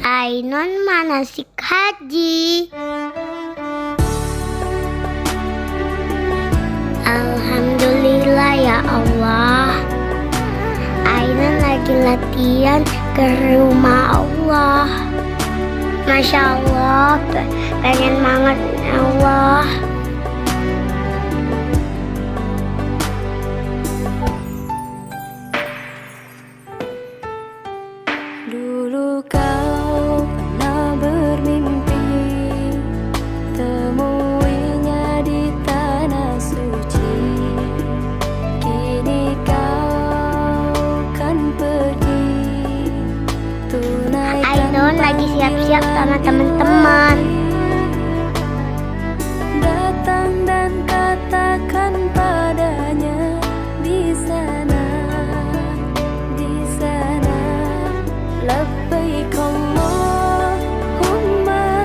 Ainun manasik haji. Alhamdulillah ya Allah, Ainun lagi latihan ke rumah Allah. Masya Allah, pengen banget ya Allah. Dulu kau pernah bermimpi temuinya di tanah suci. Kini kau kan pergi tunaikan. Ainun lagi siap-siap sama teman-teman. Datang dan katakan padanya di sana, di sana. Labbaik Allahumma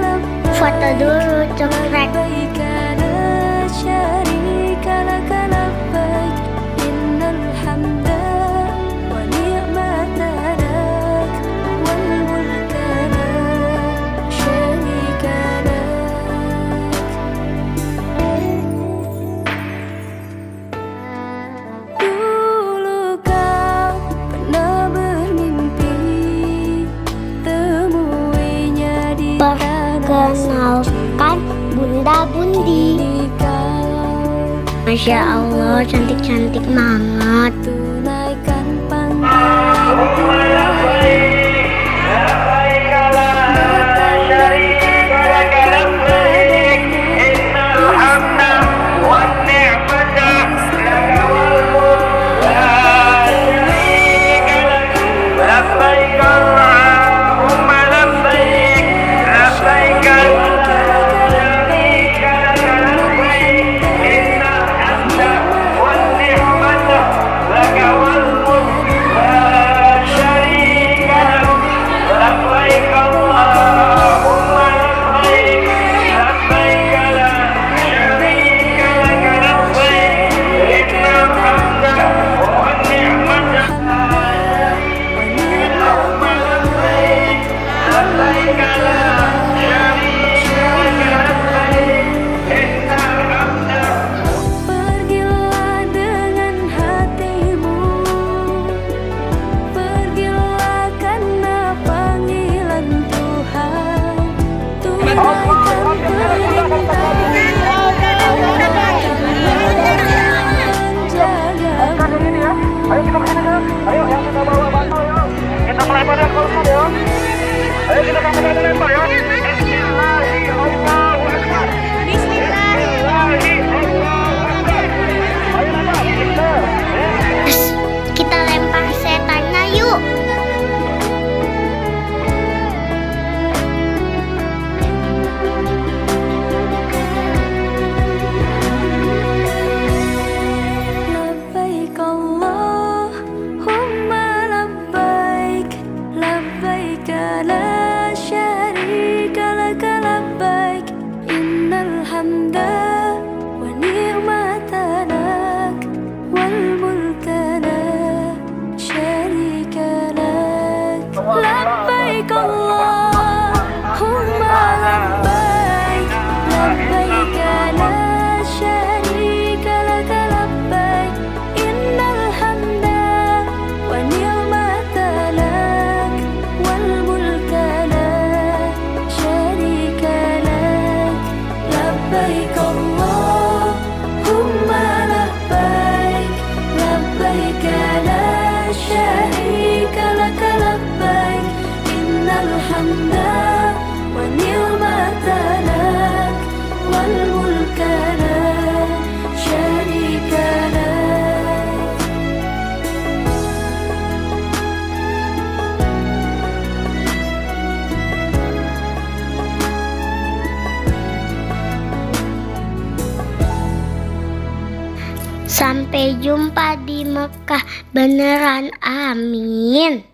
labbaik. Foto dulu, cekrek. Labbaik la syarika laka labbaik. Innal hamda wa ni'mata lak wal mulka la syarika lak. Dulu kau pernah bermimpi temuinya di tanah suci. Perkenalkan Bunda Bundi. Kini kau Masya Allah, cantik-cantik banget. tunaikan panggilan Tuhan. Pergilah dengan hatimu, pergilah karena panggilan Tuhan. Tunaikan perintah menjagamu. Ayo kita kesini ya. Ayo yang kita bawa bantu ya. Kita melempar yang korban ya. Ayo kita sama-sama melempar ya. Bismillahirrahmanirrahim. Bismillahirrahmanirrahim. Ayo lempar. Terus kita lempar setannya yuk. Labbaik Allahumma labbaik. Labbaik la syarika laka labbaik. Innal hamda wa ni'mata lak wal mulka la syarika lak. Labbaik Allahumma labbaik. Labbaik la syarika laka labbaik. Innal hamda wa ni'mata lak wal mulka la syarika lak. Labbaik Allahumma labbaik. Labbaik la syarika laka labbaik. Innal hamda wa ni'mata lak wal mulka la syarika lak. Sampai jumpa di Mekah beneran, amin.